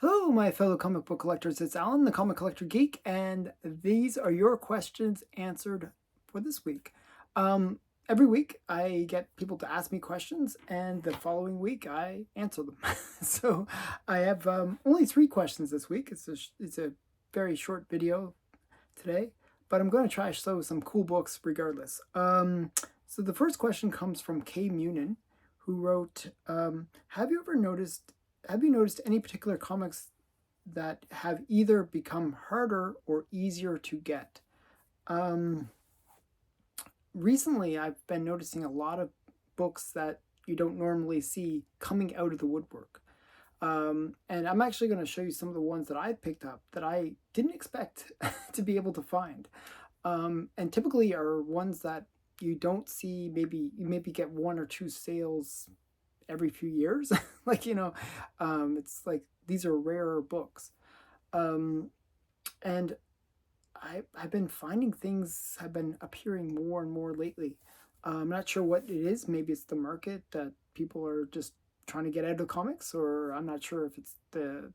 Hello, my fellow comic book collectors. It's Alan, the Comic Collector Geek, and these are your questions answered for this week. Every week, I get people to ask me questions, and the following week, I answer them. So I have only 3 questions this week. It's a very short video today, but I'm going to try to show some cool books regardless. So the first question comes from Kay Munin, who wrote, "Have you noticed any particular comics that have either become harder or easier to get?" Um, Recently, I've been noticing a lot of books that you don't normally see coming out of the woodwork. And I'm actually going to show you some of the ones that I picked up that I didn't expect to be able to find. And typically are ones that you don't see, you maybe get 1 or 2 sales every few years. It's like these are rarer books. Um, and I've been finding things have been appearing more and more lately. I'm not sure what it is. Maybe it's the market that people are just trying to get out of comics, or I'm not sure if it's the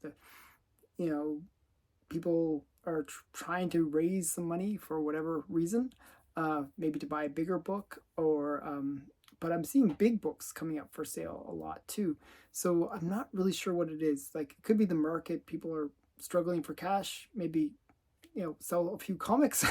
you know people are trying to raise some money for whatever reason, maybe to buy a bigger book, or but I'm seeing big books coming up for sale a lot too. So I'm not really sure what it is. Like, it could be the market. People are struggling for cash. Maybe sell a few comics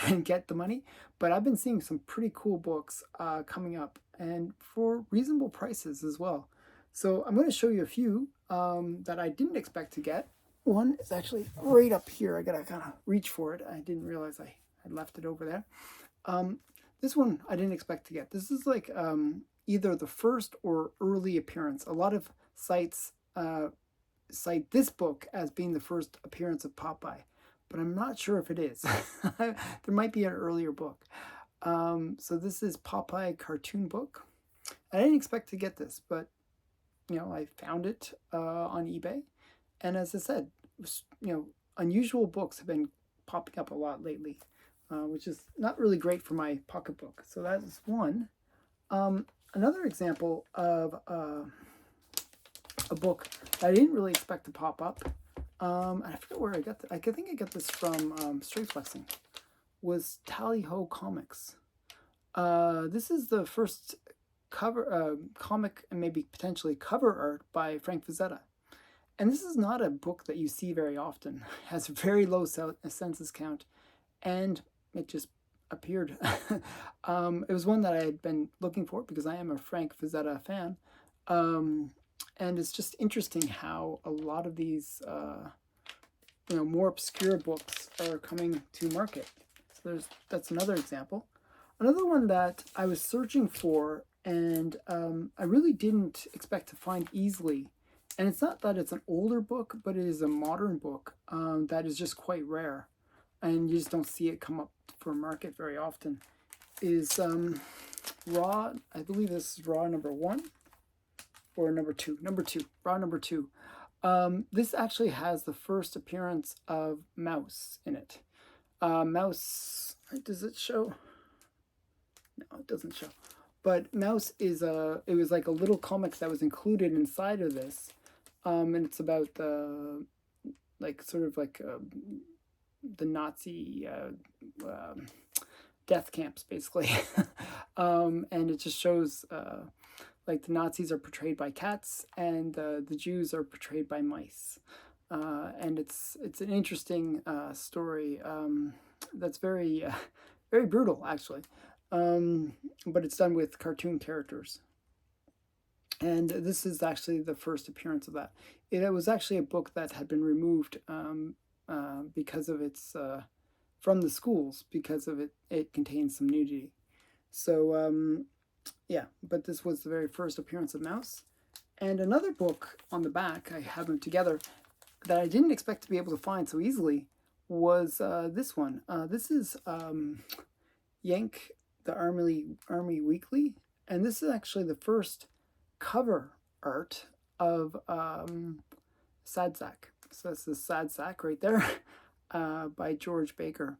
and get the money. But I've been seeing some pretty cool books coming up, and for reasonable prices as well. So I'm going to show you a few that I didn't expect to get. One is actually right up here. I gotta kind of reach for it. I didn't realize I had left it over there. This one I didn't expect to get. This is like either the first or early appearance. A lot of sites cite this book as being the first appearance of Popeye, but I'm not sure if it is. There might be an earlier book. So this is Popeye cartoon book. I didn't expect to get this, but I found it on eBay. And as I said, unusual books have been popping up a lot lately, which is not really great for my pocketbook. So that is one. Another example of a book that I didn't really expect to pop up. I forget where I got I think I got this from Straight Flexing. Was Tally Ho Comics. This is the first comic and maybe potentially cover art by Frank Frazetta. And this is not a book that you see very often. It has a very low census count, and it just appeared. It was one that I had been looking for because I am a Frank Frazetta fan. And it's just interesting how a lot of these, more obscure books are coming to market. So that's another example. Another one that I was searching for, and I really didn't expect to find easily. And it's not that it's an older book, but it is a modern book that is just quite rare. And you just don't see it come up for market very often. Is Raw, I believe this is Raw number 1 or number 2. Raw number 2. This actually has the first appearance of Mouse in it. Mouse, does it show? No, it doesn't show. But Mouse is it was like a little comic that was included inside of this. And it's about the, the Nazi death camps, basically. And it just shows the Nazis are portrayed by cats, and the Jews are portrayed by mice. And it's an interesting story that's very very brutal, actually. But it's done with cartoon characters. And this is actually the first appearance of that. It was actually a book that had been removed because of its from the schools, because of it contains some nudity. So yeah, but this was the very first appearance of Mouse. And another book on the back, I have them together, that I didn't expect to be able to find so easily was this one. This is Yank the Army Weekly, and this is actually the first cover art of Sad Sack. So that's the Sad Sack right there by George Baker.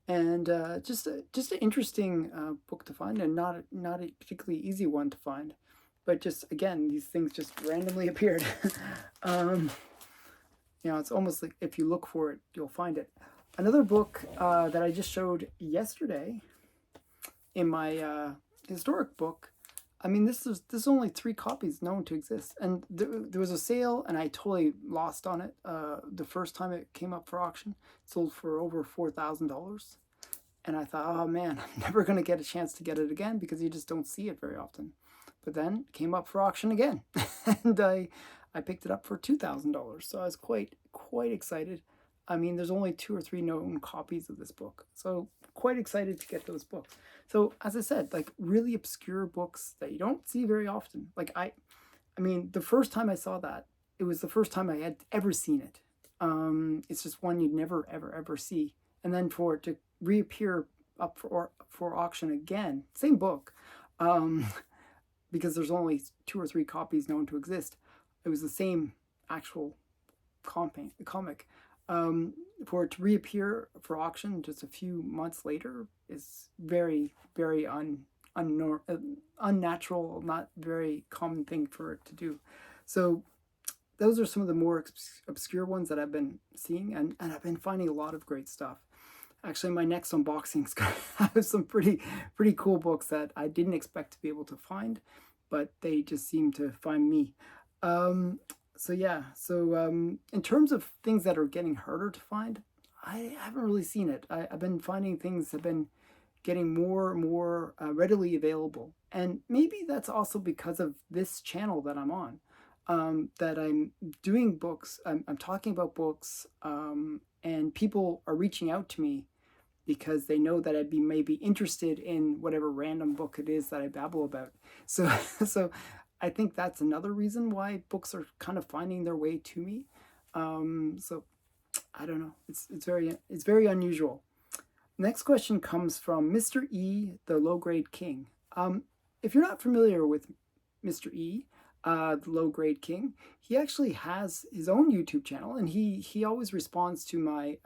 And just an interesting book to find, and not a particularly easy one to find. But just, again, these things just randomly appeared. You know, it's almost like if you look for it, you'll find it. Another book that I just showed yesterday in my historic book. I mean, this is only 3 copies known to exist, and there was a sale, and I totally lost on it. The first time it came up for auction, it sold for over $4,000, and I thought, oh man, I'm never gonna get a chance to get it again because you just don't see it very often. But then it came up for auction again, and I picked it up for $2,000. So I was quite excited. I mean, there's only 2 or 3 known copies of this book, so quite excited to get those books. So as I said, like really obscure books that you don't see very often. Like I mean, the first time I saw that, it was the first time I had ever seen it. It's just one you'd never ever see, and then for it to reappear up for auction again, same book, because there's only 2 or 3 copies known to exist. It was the same actual comic. For it to reappear for auction just a few months later is very unnatural, not very common thing for it to do. So those are some of the more obscure ones that I've been seeing, and I've been finding a lot of great stuff. Actually, my next unboxing is going to have some pretty cool books that I didn't expect to be able to find, but they just seem to find me. So yeah, in terms of things that are getting harder to find, I haven't really seen it. I've been finding things have been getting more and more readily available. And maybe that's also because of this channel that I'm on, that I'm doing books, I'm talking about books, and people are reaching out to me because they know that I'd be maybe interested in whatever random book it is that I babble about. So, I think that's another reason why books are kind of finding their way to me. So I don't know. It's very unusual. Next question comes from Mr. E, the Low Grade King. If you're not familiar with Mr. E, the Low Grade King, he actually has his own YouTube channel, and he always responds to my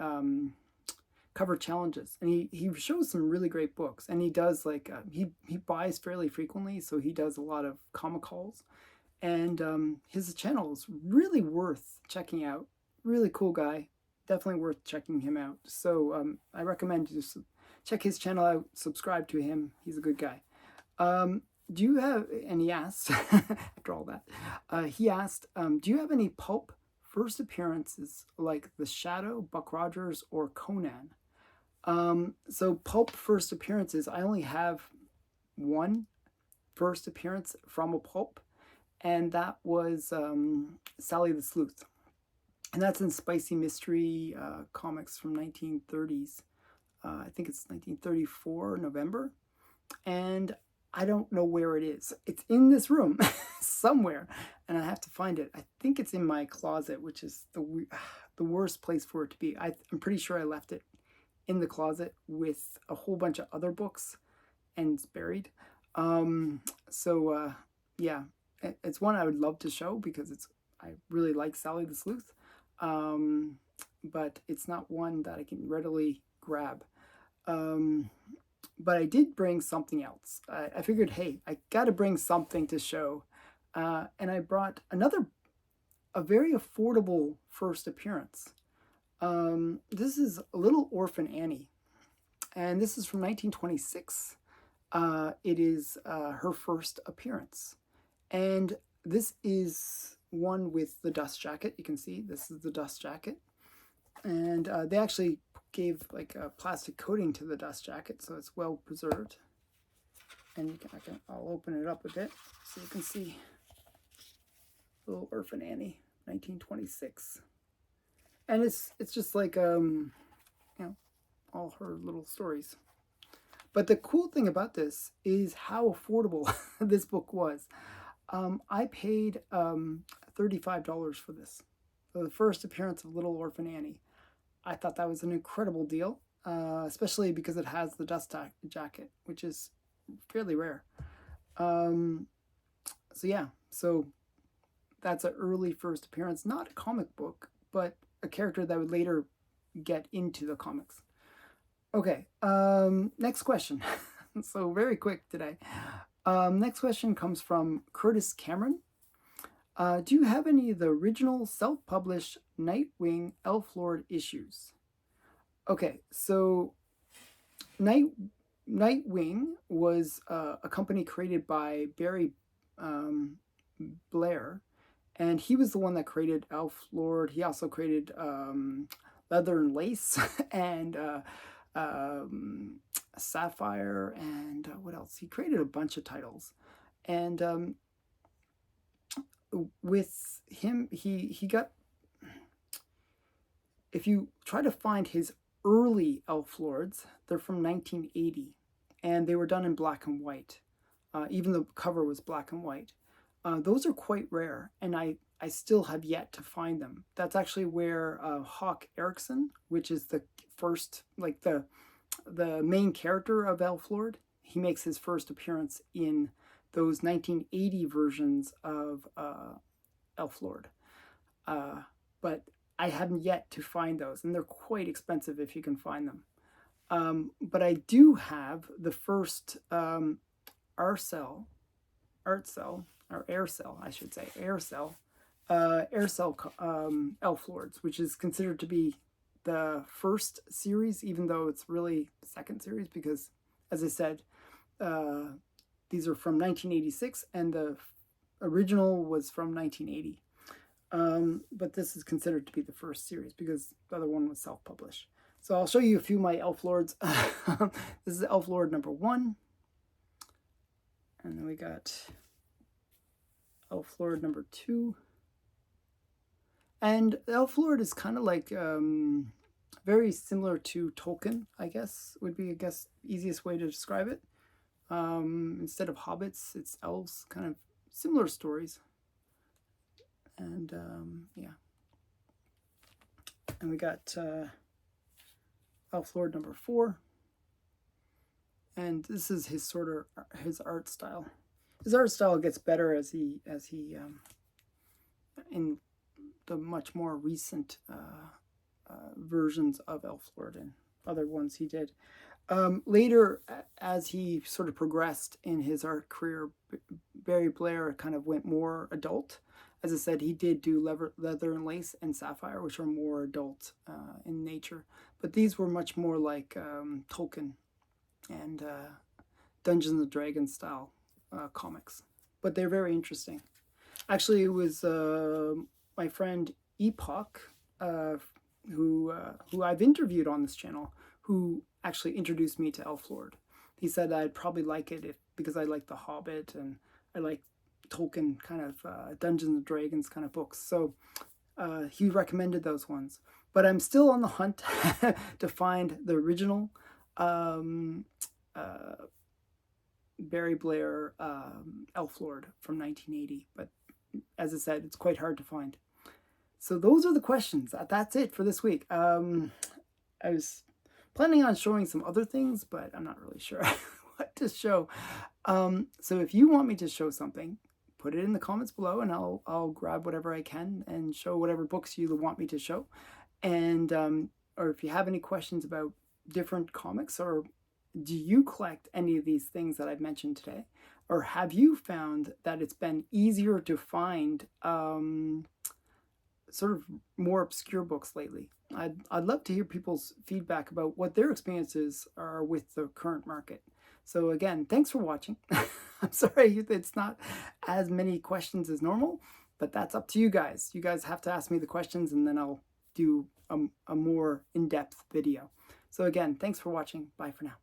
cover challenges, and he shows some really great books, and he does like he buys fairly frequently, so he does a lot of comic hauls, and his channel is really worth checking out. Really cool guy, definitely worth checking him out. So I recommend you just check his channel out, subscribe to him. He's a good guy. Do you have, and he asked after all that, he asked, do you have any pulp first appearances like The Shadow, Buck Rogers, or Conan? So pulp first appearances, I only have one first appearance from a pulp, and that was Sally the Sleuth. And that's in Spicy Mystery comics from 1930s. I think it's 1934, November. And I don't know where it is. It's in this room somewhere, and I have to find it. I think it's in my closet, which is the worst place for it to be. I'm pretty sure I left it in the closet with a whole bunch of other books, and it's buried. Yeah, it's one I would love to show because I really like Sally the Sleuth, but it's not one that I can readily grab. But I did bring something else. I figured, hey, I got to bring something to show, and I brought a very affordable first appearance. This is Little Orphan Annie, and this is from 1926. It is her first appearance, and this is one with the dust jacket. You can see this is the dust jacket, and they actually gave like a plastic coating to the dust jacket, so it's well preserved. And I'll open it up a bit so you can see Little Orphan Annie, 1926. And it's just like you know, all her little stories. But the cool thing about this is how affordable this book was. I paid $35 for this. For the first appearance of Little Orphan Annie. I thought that was an incredible deal, especially because it has the dust jacket, which is fairly rare. So that's an early first appearance, not a comic book, but a character that would later get into the comics. Okay, next question. So very quick today. Next question comes from Curtis Cameron. Do you have any of the original self-published Nightwynd Elf Lord issues? Okay, so Nightwing was a company created by Barry Blair, and he was the one that created Elf Lord. He also created Leather and Lace and Sapphire, and what else? He created a bunch of titles, and with him, he got. If you try to find his early Elf Lords, they're from 1980, and they were done in black and white. Even the cover was black and white. Those are quite rare, and I still have yet to find them. That's actually where Hawk Erickson, which is the first, like the main character of Elf Lord, he makes his first appearance in those 1980 versions of Elf Lord. But I haven't yet to find those, and they're quite expensive if you can find them. But I do have the first Aircel, I should say, Aircel Elf Lords, which is considered to be the first series, even though it's really the second series, because, as I said, these are from 1986, and the original was from 1980. But this is considered to be the first series because the other one was self-published. So I'll show you a few of my Elf Lords. This is Elf Lord number 1. And then we got Elf Lord number 2. And Elf Lord is kind of like very similar to Tolkien, I guess, would be, easiest way to describe it. Instead of hobbits, it's elves, kind of similar stories. And yeah. And we got Elf Lord number 4. And this is his his art style. His art style gets better as he in the much more recent versions of Elf Lord and other ones he did. Later, as he sort of progressed in his art career, Barry Blair kind of went more adult. As I said, he did do Leather and Lace and Sapphire, which are more adult in nature. But these were much more like Tolkien and Dungeons and Dragons style comics. But they're very interesting. Actually, it was my friend Epoch, who I've interviewed on this channel, who actually introduced me to Elf Lord. He said I'd probably like it because I like The Hobbit and I like Tolkien kind of Dungeons and Dragons kind of books. So he recommended those ones. But I'm still on the hunt to find the original Barry Blair Elf Lord from 1980. But as I said, it's quite hard to find. So those are the questions. That's it for this week. I was planning on showing some other things, but I'm not really sure what to show. So if you want me to show something, put it in the comments below, and I'll grab whatever I can and show whatever books you want me to show. And or if you have any questions about different comics, or do you collect any of these things that I've mentioned today, or have you found that it's been easier to find sort of more obscure books lately? I'd love to hear people's feedback about what their experiences are with the current market. So again, thanks for watching. I'm sorry it's not as many questions as normal, but that's up to you guys. You guys have to ask me the questions, and then I'll do a more in-depth video. So again, thanks for watching. Bye for now.